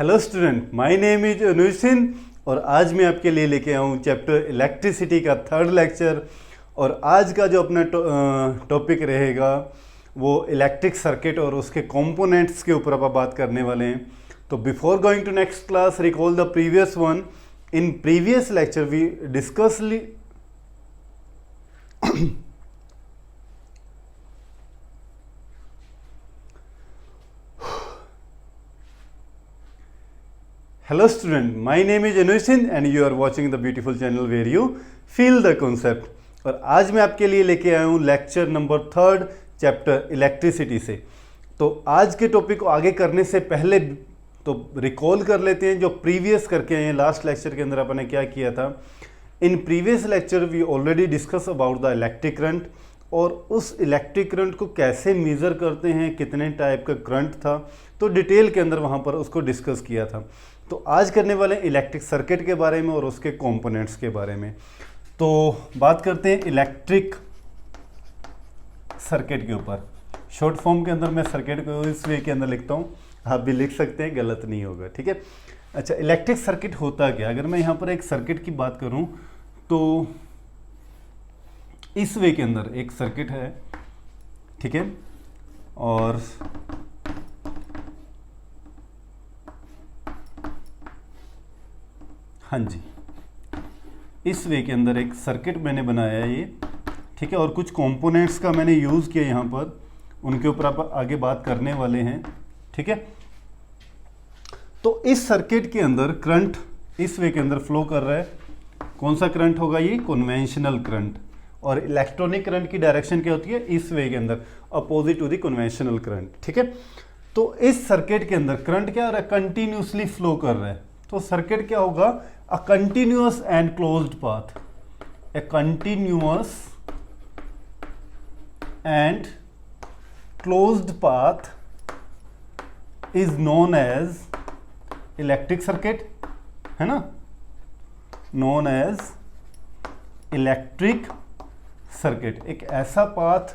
Hello student, my name is Anuj Singh और आज मैं आपके लिए लेके आया हूँ चैप्टर इलेक्ट्रिसिटी का थर्ड लेक्चर। और आज का जो अपना टॉपिक रहेगा वो इलेक्ट्रिक सर्किट और उसके कंपोनेंट्स के ऊपर आप बात करने वाले हैं। तो before going to next class, recall the previous one. In previous lecture we discussed Hello student, my name is Anuj Singh and you are watching the beautiful channel where you feel the concept। और आज मैं आपके लिए लेके आया हूँ lecture number third chapter electricity से। तो आज के टॉपिक को आगे करने से पहले तो रिकॉल कर लेते हैं जो प्रीवियस करके आए हैं। लास्ट लेक्चर के अंदर अपने क्या किया था। In previous lecture we already discuss about the electric current और उस इलेक्ट्रिक करंट को कैसे मेज़र करते हैं, कितने टाइप का करंट था, तो डिटेल के अंदर वहाँ पर उसको डिस्कस किया था। तो आज करने वाले इलेक्ट्रिक सर्किट के बारे में और उसके कंपोनेंट्स के बारे में। तो बात करते हैं इलेक्ट्रिक सर्किट के ऊपर। शॉर्ट फॉर्म के अंदर मैं सर्किट को इस वे के अंदर लिखता हूँ, आप भी लिख सकते हैं, गलत नहीं होगा, ठीक है। अच्छा, इलेक्ट्रिक सर्किट होता क्या? अगर मैं यहाँ पर एक सर्किट की बात करूँ तो इस वे के अंदर एक सर्किट है, ठीक है, और हाँ जी, इस वे के अंदर एक सर्किट मैंने बनाया है ये, ठीक है, और कुछ कंपोनेंट्स का मैंने यूज़ किया यहाँ पर, उनके ऊपर आप आगे बात करने वाले हैं, ठीक है। तो इस सर्किट के अंदर करंट इस वे के अंदर फ्लो कर रहा है। कौन सा करंट होगा? ये कन्वेंशनल करंट। और इलेक्ट्रॉनिक करंट की डायरेक्शन क्या होती है? इस वे के अंदर, opposite to the conventional current, ठीक है। तो इस सर्किट के अंदर करंट क्या हो रहा है? कंटिन्यूसली फ्लो कर रहा है। तो सर्किट क्या होगा? A continuous and closed path. A continuous and closed path is known as electric circuit, है ना, नोन एज इलेक्ट्रिक सर्किट। एक ऐसा पाथ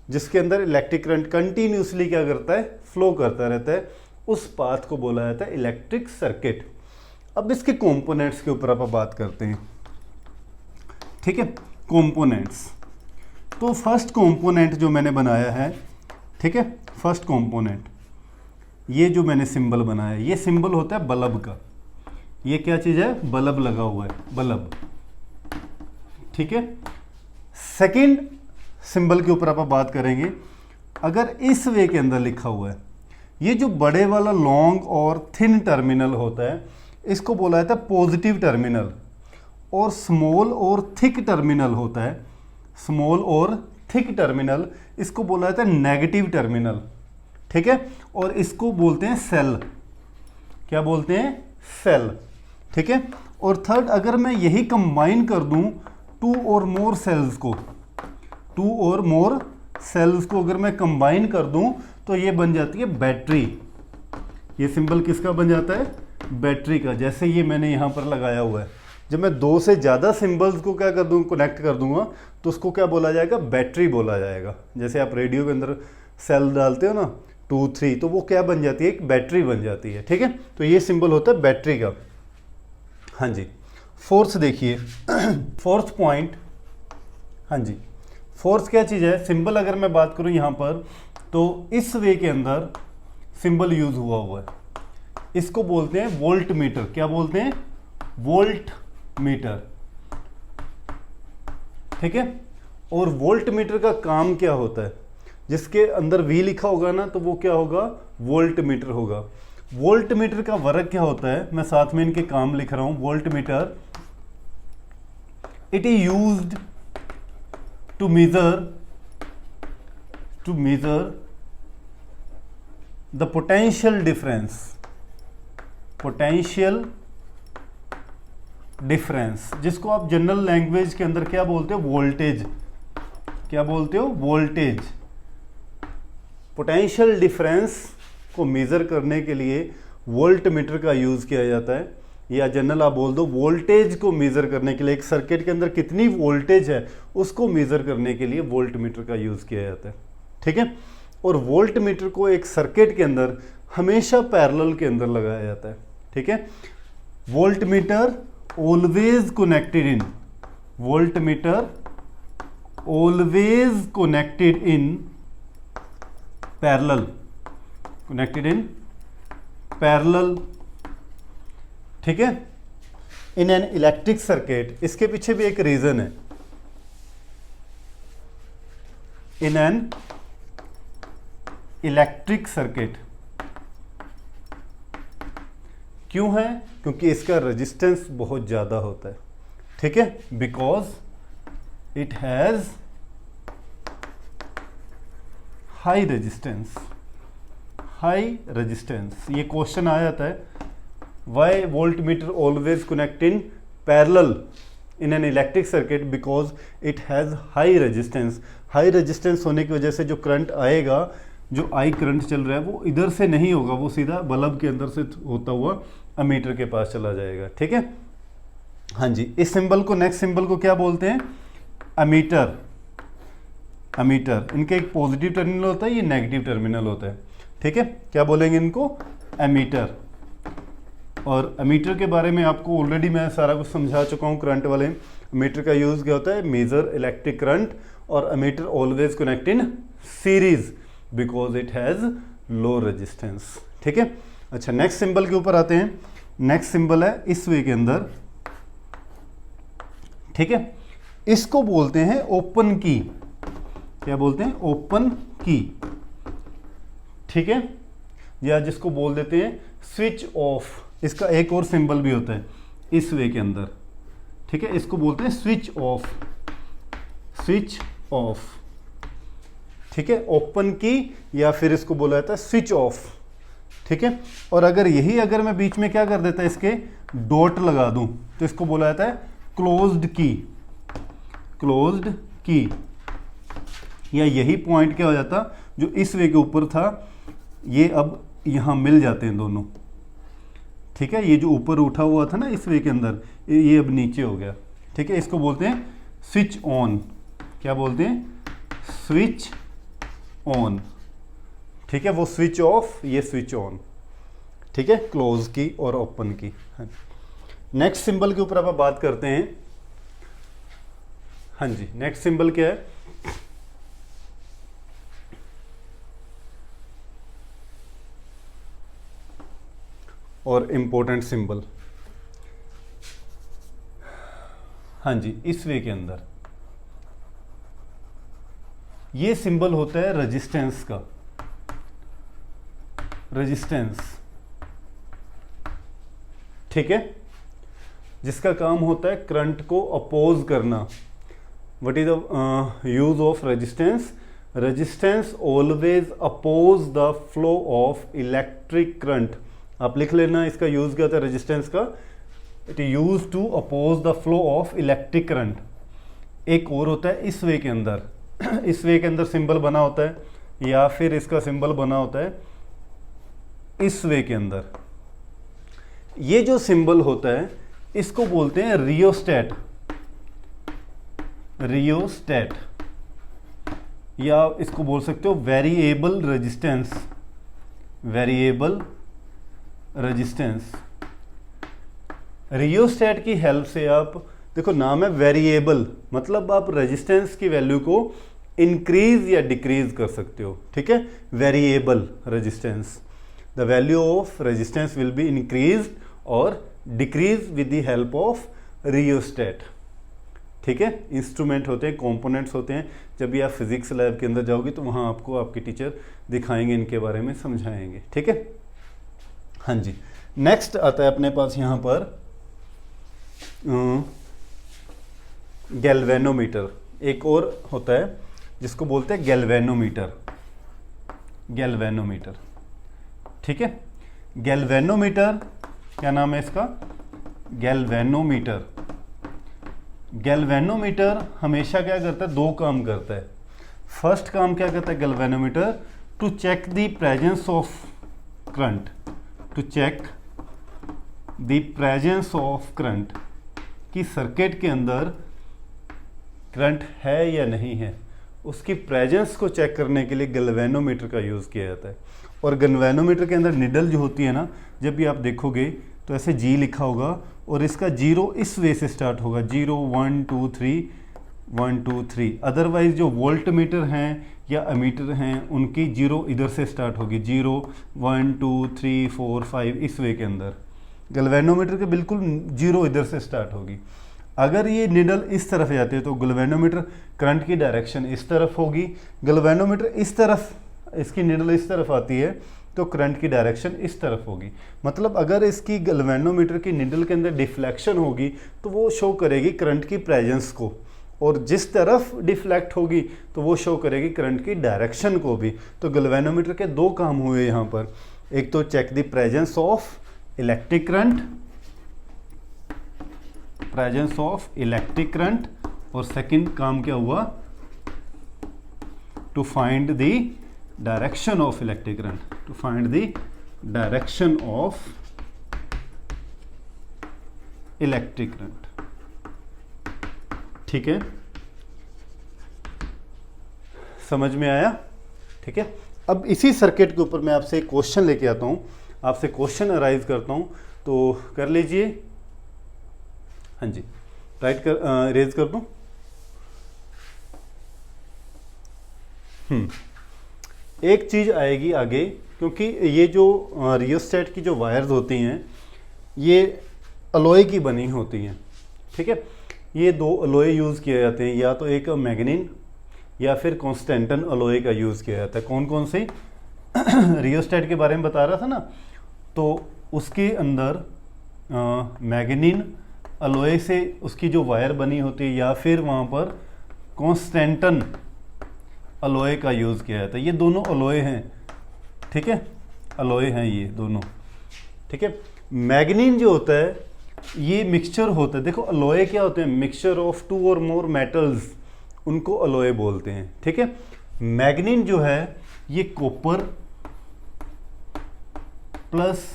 जिसके अंदर इलेक्ट्रिक करंट कंटिन्यूसली क्या करता है? फ्लो करता रहता है, उस पाथ को बोला जाता है इलेक्ट्रिक सर्किट। अब इसके कंपोनेंट्स के ऊपर आप बात करते हैं, ठीक है। कंपोनेंट्स, तो फर्स्ट कंपोनेंट जो मैंने बनाया है, ठीक है, फर्स्ट कंपोनेंट, ये जो मैंने सिंबल बनाया है, ये सिंबल होता है बल्ब का। ये क्या चीज़ है? बल्ब लगा हुआ है, बल्ब, ठीक है। सेकंड सिंबल के ऊपर आप बात करेंगे। अगर इस वे के अंदर लिखा हुआ है, ये जो बड़े वाला लॉन्ग और थिन टर्मिनल होता है, इसको बोला जाता है पॉजिटिव टर्मिनल। और स्मॉल और थिक टर्मिनल होता है, स्मॉल और थिक टर्मिनल, इसको बोला जाता है नेगेटिव टर्मिनल, ठीक है। और इसको बोलते हैं सेल। क्या बोलते हैं? सेल, ठीक है। और थर्ड, अगर मैं यही कंबाइन कर दूं टू और मोर सेल्स को, टू और मोर सेल्स को अगर मैं कंबाइन कर दूं तो ये बन जाती है बैटरी। ये सिंबल किसका बन जाता है? बैटरी का। जैसे ये मैंने यहाँ पर लगाया हुआ है, जब मैं दो से ज़्यादा सिंबल्स को क्या कर दूँ, कनेक्ट कर दूंगा, तो उसको क्या बोला जाएगा? बैटरी बोला जाएगा। जैसे आप रेडियो के अंदर सेल डालते हो ना, 2, 3, तो वो क्या बन जाती है? एक बैटरी बन जाती है, ठीक है। तो ये सिंबल होता है बैटरी का। हाँ जी, फोर्थ देखिए, फोर्थ पॉइंट, हाँ जी, फोर्थ क्या चीज़ है? सिंबल अगर मैं बात करूँ यहाँ पर, तो इस वे के अंदर सिंबल यूज हुआ है, इसको बोलते हैं वोल्ट मीटर। क्या बोलते हैं? वोल्ट मीटर, ठीक है। और वोल्ट मीटर का काम क्या होता है? जिसके अंदर V लिखा होगा ना, तो वो क्या होगा? वोल्ट मीटर होगा। वोल्ट मीटर का वर्क क्या होता है? मैं साथ में इनके काम लिख रहा हूं। Voltmeter, it is used to measure the potential difference, जिसको आप जनरल लैंग्वेज के अंदर क्या बोलते हो? वोल्टेज। क्या बोलते हो? वोल्टेज। पोटेंशियल डिफरेंस को मेज़र करने के लिए वोल्ट मीटर का यूज़ किया जाता है, या जनरल आप बोल दो वोल्टेज को मेज़र करने के लिए, एक सर्किट के अंदर कितनी वोल्टेज है उसको मेज़र करने के लिए वोल्ट मीटर का यूज़ किया जाता है, ठीक है। और वोल्ट मीटर को एक सर्किट के अंदर हमेशा पैरेलल के अंदर लगाया जाता है, ठीक है। Voltmeter always connected in, voltmeter always connected in parallel, connected in parallel, ठीक है। इन एन इलेक्ट्रिक सर्किट, इसके पीछे भी एक रीजन है। इन एन इलेक्ट्रिक सर्किट, क्यों है? क्योंकि इसका रेजिस्टेंस बहुत ज्यादा होता है, ठीक है। Because it has high resistance, high resistance. ये क्वेश्चन आ जाता है, why voltmeter always connect in parallel in an electric circuit, because it has high resistance. High resistance होने की वजह से जो करंट आएगा, जो आई करंट चल रहा है, वो इधर से नहीं होगा, वो सीधा बल्ब के अंदर से होता हुआ अमीटर के पास चला जाएगा, ठीक है। हाँ जी, इस सिंबल को, नेक्स्ट सिंबल को क्या बोलते हैं? अमीटर। अमीटर, इनका एक पॉजिटिव टर्मिनल होता है, ये नेगेटिव टर्मिनल होता है, ठीक है। क्या बोलेंगे इनको? एमीटर। और अमीटर के बारे में आपको ऑलरेडी मैं सारा कुछ समझा चुका हूँ करंट वाले। अमीटर का यूज क्या होता है? Measure electric current. और ammeter always connect in series because it has low resistance, ठीक है। अच्छा, नेक्स्ट सिंबल के ऊपर आते हैं। नेक्स्ट सिंबल है इस वे के अंदर, ठीक है। इसको बोलते हैं ओपन की। क्या बोलते हैं? ओपन की, ठीक है। या जिसको बोल देते हैं स्विच ऑफ। इसका एक और सिंबल भी होता है इस वे के अंदर, ठीक है। इसको बोलते हैं स्विच ऑफ, स्विच ऑफ, ठीक है। ओपन की या फिर इसको बोला जाता है स्विच ऑफ, ठीक है। और अगर मैं बीच में क्या कर देता है, इसके डॉट लगा दूं, तो इसको बोला जाता है क्लोज्ड की, क्लोज्ड की। या यही पॉइंट क्या हो जाता, जो इस वे के ऊपर था, ये अब यहां मिल जाते हैं दोनों, ठीक है। ये जो ऊपर उठा हुआ था ना इस वे के अंदर, ये अब नीचे हो गया, ठीक है। इसको बोलते हैं स्विच ऑन। क्या बोलते हैं? स्विच ऑन, ठीक है। वो स्विच ऑफ, ये स्विच ऑन, ठीक है। क्लोज की और ओपन की। नेक्स्ट सिंबल के ऊपर अब आप बात करते हैं। हाँ जी, नेक्स्ट सिंबल क्या है? और इंपॉर्टेंट सिंबल, हाँ जी, इस वे के अंदर ये सिंबल होता है रेजिस्टेंस का। रेजिस्टेंस, ठीक है, जिसका काम होता है करंट को अपोज करना। What is the use of resistance? Resistance always oppose the flow of electric current. आप लिख लेना, इसका यूज क्या होता है रेजिस्टेंस का? It use to oppose the flow of electric current. एक और होता है इस वे के अंदर, इस वे के अंदर सिंबल बना होता है, या फिर इसका सिंबल बना होता है इस वे के अंदर। ये जो सिंबल होता है इसको बोलते हैं रियोस्टेट। रियोस्टेट, या इसको बोल सकते हो variable resistance. Variable resistance. Rheostat की हेल्प से आप, देखो नाम है वेरिएबल, मतलब आप रेजिस्टेंस की वैल्यू को इंक्रीज या डिक्रीज कर सकते हो, ठीक है। Variable resistance, the value of resistance will be increase और decrease with the help of rheostat, ठीक है। इंस्ट्रूमेंट होते हैं, कंपोनेंट्स होते हैं। जब भी आप फिजिक्स लैब के अंदर जाओगे तो वहाँ आपको आपके टीचर दिखाएंगे, इनके बारे में समझाएंगे, ठीक है। हाँ जी, नेक्स्ट आता है अपने पास यहाँ पर गैल्वेनोमीटर। एक और होता है जिसको बोलते हैं गैल्वेनोमीटर। गैल्वेनोमीटर, ठीक है। गैल्वेनोमीटर, क्या नाम है इसका? गैल्वेनोमीटर। गैल्वेनोमीटर हमेशा क्या करता है? दो काम करता है। फर्स्ट काम क्या करता है galvanometer? To check the presence of current, to check the presence of current, कि सर्किट के अंदर करंट है या नहीं है। उसकी प्रेजेंस को चेक करने के लिए गैल्वेनोमीटर का यूज़ किया जाता है। और गैल्वेनोमीटर के अंदर निडल जो होती है ना, जब भी आप देखोगे तो ऐसे जी लिखा होगा और इसका जीरो इस वे से स्टार्ट होगा, 0 1 2 3 1 2 3। अदरवाइज जो वोल्ट मीटर हैं या अमीटर हैं उनकी जीरो इधर से स्टार्ट होगी, 0 1 2 3 4 5 इस वे के अंदर। गैल्वेनोमीटर के बिल्कुल जीरो इधर से स्टार्ट होगी। अगर ये निडल इस तरफ जाती है तो गैल्वेनोमीटर करंट की डायरेक्शन इस तरफ होगी। गैल्वेनोमीटर इस तरफ, इसकी निडल इस तरफ आती है तो करंट की डायरेक्शन इस तरफ होगी। मतलब अगर इसकी गैल्वेनोमीटर की निडल के अंदर डिफ्लेक्शन होगी तो वो शो करेगी करंट की प्रेजेंस को, और जिस तरफ डिफ्लेक्ट होगी तो वो शो करेगी करंट की डायरेक्शन को भी। तो गैल्वेनोमीटर के दो काम हुए यहाँ पर, एक तो check the presence of electric current, presence of electric current, और सेकंड काम क्या हुआ, to find the direction of electric current, to find the direction of electric current. ठीक है, समझ में आया? ठीक है, अब इसी सर्किट के ऊपर मैं आपसे एक क्वेश्चन लेके आता हूं, आपसे क्वेश्चन अराइज करता हूं, तो कर लीजिए। हाँ जी, राइट कर, रेज कर दूं। एक चीज आएगी आगे, क्योंकि ये जो रियोस्टेट की जो वायर्स होती हैं ये अलॉय की बनी होती हैं। ठीक है, ये दो अलॉय यूज़ किए जाते हैं, या तो एक मैग्नीन या फिर कॉन्स्टेंटन अलॉय का यूज़ किया जाता है। कौन कौन से रियोस्टेट के बारे में बता रहा था ना, तो उसके अंदर मैग्नीन अलॉय से उसकी जो वायर बनी होती है, या फिर वहाँ पर कॉन्स्टेंटन अलॉय का यूज़ किया जाता है। ये दोनों अलॉय हैं, ठीक है, अलॉय हैं ये दोनों। ठीक है, मैग्नीन जो होता है ये मिक्सचर होता है। देखो अलॉय क्या होते हैं, मिक्सचर ऑफ टू और मोर मेटल्स, उनको अलॉय बोलते हैं। ठीक है, मैग्नीन जो है ये कॉपर प्लस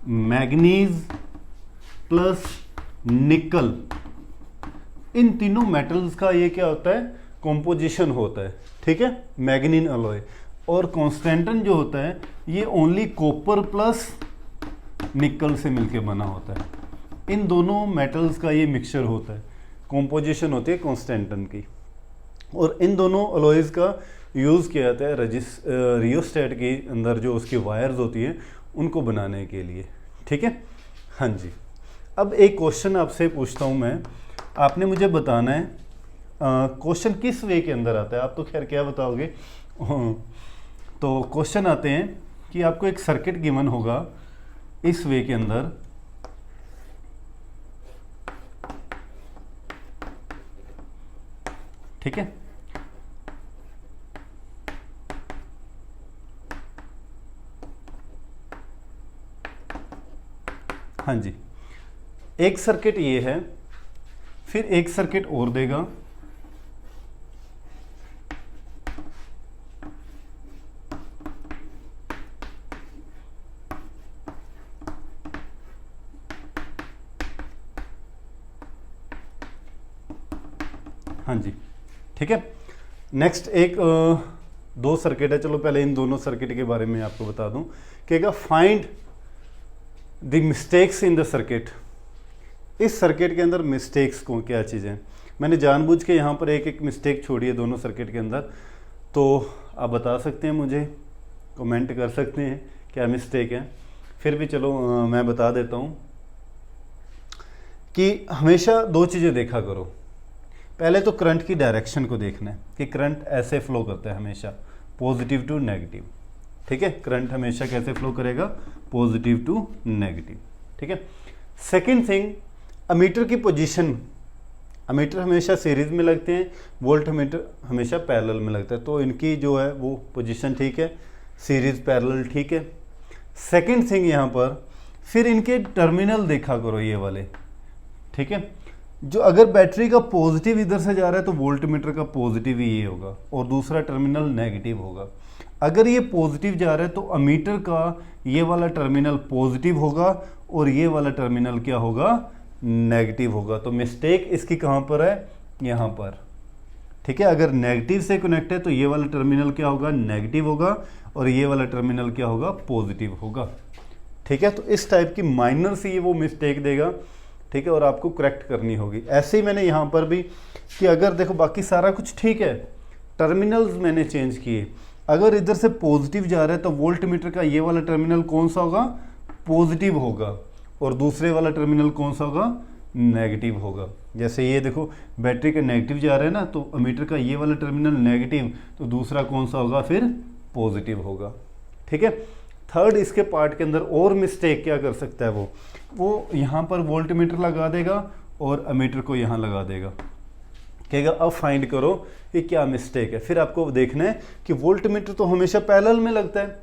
मैग्नीज प्लस निकल, इन तीनों मेटल्स का ये क्या होता है, कॉम्पोजिशन होता है। ठीक है, मैग्नीन अलॉय। और कॉन्स्टेंटन जो होता है ये ओनली कॉपर प्लस निकल से मिलके बना होता है। इन दोनों मेटल्स का ये मिक्सचर होता है, कॉम्पोजिशन होती है कॉन्स्टेंटन की। और इन दोनों अलॉयज़ का यूज़ किया जाता है रियोस्टेट के अंदर जो उसकी वायर्स होती हैं उनको बनाने के लिए। ठीक है, हाँ जी। अब एक क्वेश्चन आपसे पूछता हूँ मैं, आपने मुझे बताना है क्वेश्चन किस वे के अंदर आता है। आप तो खैर क्या बताओगे। तो क्वेश्चन आते हैं कि आपको एक सर्किट गिवन होगा इस वे के अंदर, ठीक है, हाँ जी। एक सर्किट ये है, फिर एक सर्किट और देगा, हाँ जी, ठीक है। नेक्स्ट एक दो सर्किट है, चलो पहले इन दोनों सर्किट के बारे में आपको बता दूं। कहेगा find the mistakes in the circuit. इस सर्किट के अंदर मिस्टेक्स को क्या चीज़ें, मैंने जानबूझ के यहाँ पर एक एक मिस्टेक छोड़ी है दोनों सर्किट के अंदर, तो आप बता सकते हैं, मुझे कमेंट कर सकते हैं क्या मिस्टेक है। फिर भी चलो मैं बता देता हूँ कि हमेशा दो चीज़ें देखा करो। पहले तो करंट की डायरेक्शन को देखना है कि करंट ऐसे फ्लो करता है हमेशा, पॉजिटिव टू नेगेटिव। ठीक है, करंट हमेशा कैसे फ्लो करेगा, पॉजिटिव टू नेगेटिव। ठीक है। सेकंड थिंग, अमीटर की पोजीशन। अमीटर हमेशा सीरीज में लगते हैं, वोल्ट मीटर हमेशा पैरेलल में लगता है, तो इनकी जो है वो पोजीशन ठीक है, सीरीज पैरेलल ठीक है। सेकंड थिंग यहाँ पर फिर इनके टर्मिनल देखा करो ये वाले। ठीक है, जो अगर बैटरी का पॉजिटिव इधर से जा रहा है तो वोल्ट मीटर का पॉजिटिव ही ये होगा और दूसरा टर्मिनल नेगेटिव होगा। अगर ये पॉजिटिव जा रहा है तो अमीटर का ये वाला टर्मिनल पॉजिटिव होगा और ये वाला टर्मिनल क्या होगा, नेगेटिव होगा। तो मिस्टेक इसकी कहाँ पर है, यहाँ पर। ठीक है। अगर नेगेटिव से कनेक्ट है तो ये वाला टर्मिनल क्या होगा, नेगेटिव होगा, और ये वाला टर्मिनल क्या होगा, पॉजिटिव होगा। ठीक है, तो इस टाइप की माइनर सी वो मिस्टेक देगा। ठीक है, और आपको करेक्ट करनी होगी। ऐसे ही मैंने यहाँ पर भी कि अगर देखो बाकी सारा कुछ ठीक है, टर्मिनल्स मैंने चेंज किए, अगर इधर से पॉजिटिव जा रहा है तो वोल्ट मीटर का ये वाला टर्मिनल कौन सा होगा, पॉजिटिव होगा, और दूसरे वाला टर्मिनल कौन सा होगा, नेगेटिव होगा। जैसे ये देखो बैटरी का नेगेटिव जा रहा है ना, तो अमीटर का ये वाला टर्मिनल नेगेटिव, तो दूसरा कौन सा होगा, फिर पॉजिटिव होगा। ठीक है। थर्ड इसके पार्ट के अंदर और मिस्टेक क्या कर सकता है, वो यहाँ पर वोल्ट मीटर लगा देगा और अमीटर को यहाँ लगा देगा। कहेगा अब फाइंड करो कि क्या मिस्टेक है। फिर आपको देखना है कि वोल्ट मीटर तो हमेशा पैरेलल में लगता है,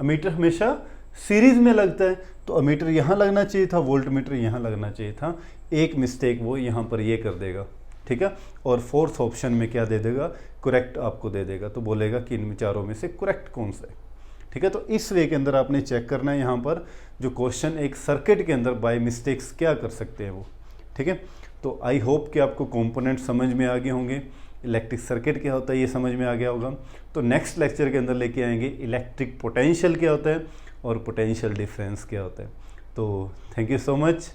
अमीटर हमेशा सीरीज में लगता है, तो अमीटर यहाँ लगना चाहिए था, वोल्ट मीटर यहाँ लगना चाहिए था। एक मिस्टेक वो यहाँ पर ये कर देगा। ठीक है, और फोर्थ ऑप्शन में क्या दे देगा, करेक्ट आपको दे देगा, तो बोलेगा कि इन चारों में से करेक्ट कौन सा है। ठीक है, तो इस वे के अंदर आपने चेक करना है यहाँ पर जो क्वेश्चन एक सर्किट के अंदर बाय मिस्टेक्स क्या कर सकते हैं वो। ठीक है, तो आई होप कि आपको कंपोनेंट समझ में आ गए होंगे, इलेक्ट्रिक सर्किट क्या होता है ये समझ में आ गया होगा। तो नेक्स्ट लेक्चर के अंदर लेके आएंगे इलेक्ट्रिक पोटेंशियल क्या होता है और पोटेंशियल डिफरेंस क्या होता है। तो थैंक यू सो मच।